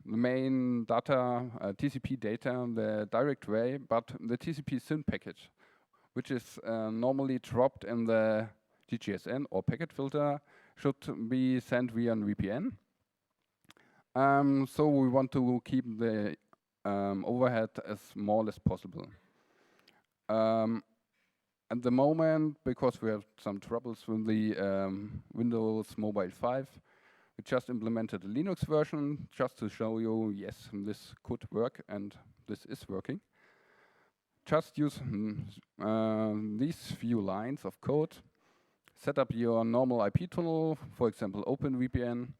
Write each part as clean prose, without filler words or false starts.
the main data, TCP data, the direct way, but the TCP SYN packet, which is normally dropped in the GGSN or packet filter, should be sent via an VPN. So we want to keep the overhead as small as possible. At the moment, because we have some troubles with the Windows Mobile 5, we just implemented a Linux version just to show you, yes, this could work and this is working. Just use these few lines of code, set up your normal IP tunnel, for example, OpenVPN,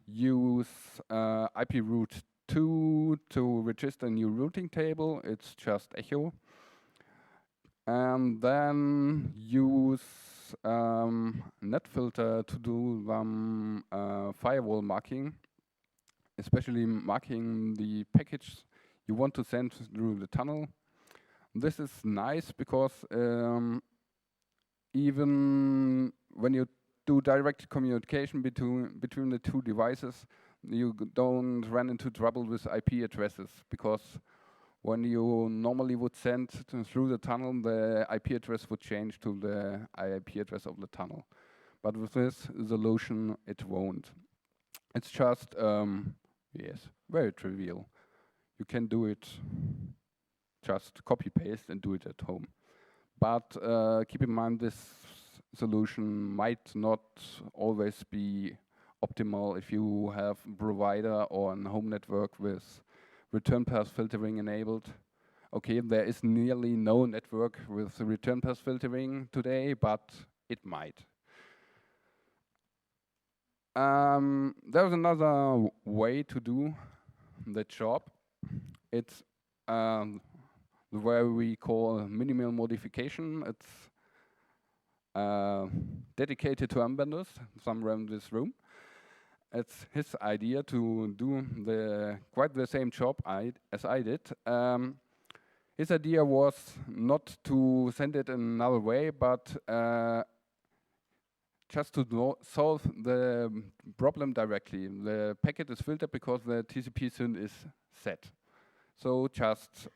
use IP route 2 to register a new routing table, it's just echo. And then use NetFilter to do some firewall marking, especially marking the package you want to send through the tunnel. This is nice because even when you do direct communication between the two devices, you don't run into trouble with IP addresses, because when you normally would send through the tunnel, the IP address would change to the IP address of the tunnel. But with this solution, it won't. It's just, yes, very trivial. You can do it, just copy-paste and do it at home. But keep in mind, this solution might not always be optimal if you have a provider or a home network with return path filtering enabled. Okay, there is nearly no network with return path filtering today, but it might. There's another way to do the job. It's where we call minimal modification. It's dedicated to Ambendus, somewhere in this room. It's his idea to do quite the same job as I did. His idea was not to send it in another way, but just to solve the problem directly. The packet is filtered because the TCP SYN is set. So just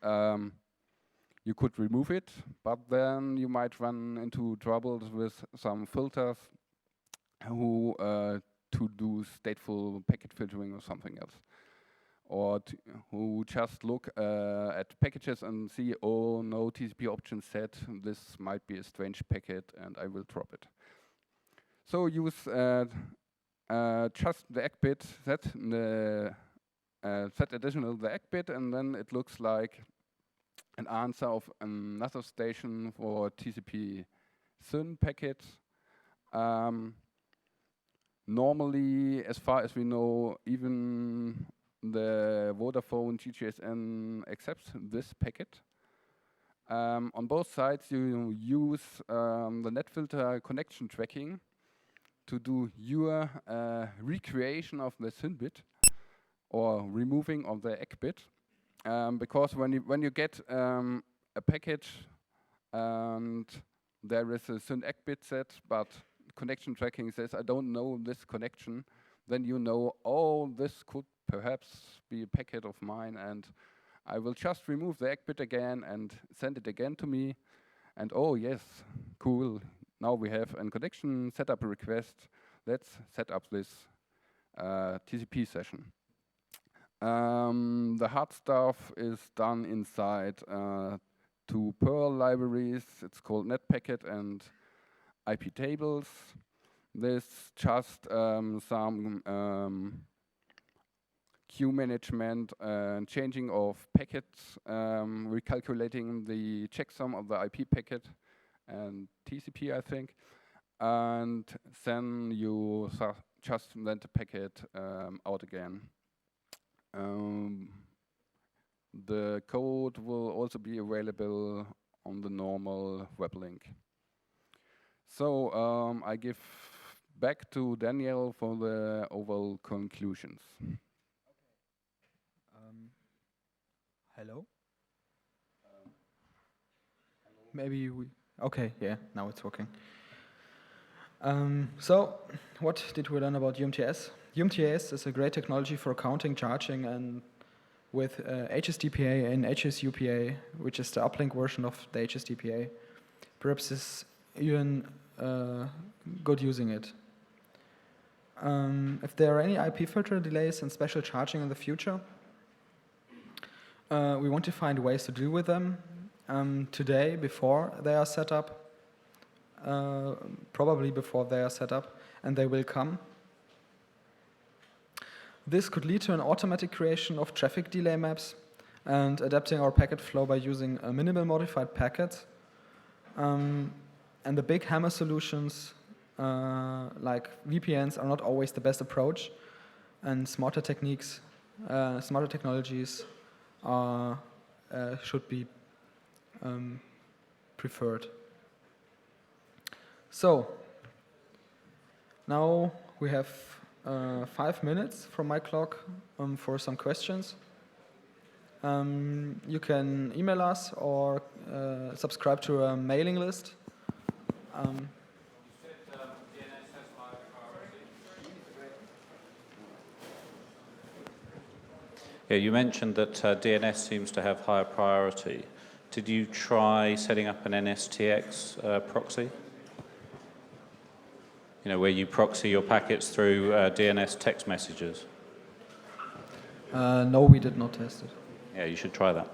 you could remove it, but then you might run into troubles with some filters who to do stateful packet filtering or something else, or who just look at packages and see, oh no, TCP option set, this might be a strange packet and I will drop it. So use just the ACK bit, set additional the ACK bit, and then it looks like an answer of another station for TCP SYN packet. Normally, as far as we know, even the Vodafone GGSN accepts this packet. On both sides, you use the NetFilter connection tracking to do your recreation of the SYN bit or removing of the ACK bit. Because when you get a package and there is a SYN ACK bit set, but connection tracking says, I don't know this connection, then you know, oh, this could perhaps be a packet of mine, and I will just remove the ACK bit again and send it again to me. And oh, yes, cool. Now we have a connection setup request. Let's set up this TCP session. The hard stuff is done inside two Perl libraries. It's called NetPacket and IP tables. There's just some queue management and changing of packets, recalculating the checksum of the IP packet and TCP, I think, and then you just send the packet out again. The code will also be available on the normal web link. So I give back to Daniel for the overall conclusions. Hello? Maybe we... Okay, yeah, now it's working. So, what did we learn about UMTS? UMTS is a great technology for counting charging, and with HSDPA and HSUPA, which is the uplink version of the HSDPA, perhaps is even good using it. If there are any IP filter delays and special charging in the future, we want to find ways to deal with them today before they are set up, probably before they are set up, and they will come. This could lead to an automatic creation of traffic delay maps and adapting our packet flow by using a minimal modified packet. And the big hammer solutions like VPNs are not always the best approach, and smarter techniques, smarter technologies should be preferred. So now we have 5 minutes from my clock for some questions. You can email us or subscribe to a mailing list. Yeah, you mentioned that DNS seems to have higher priority. Did you try setting up an NSTX proxy? You know, where you proxy your packets through DNS text messages? No, we did not test it. Yeah, you should try that.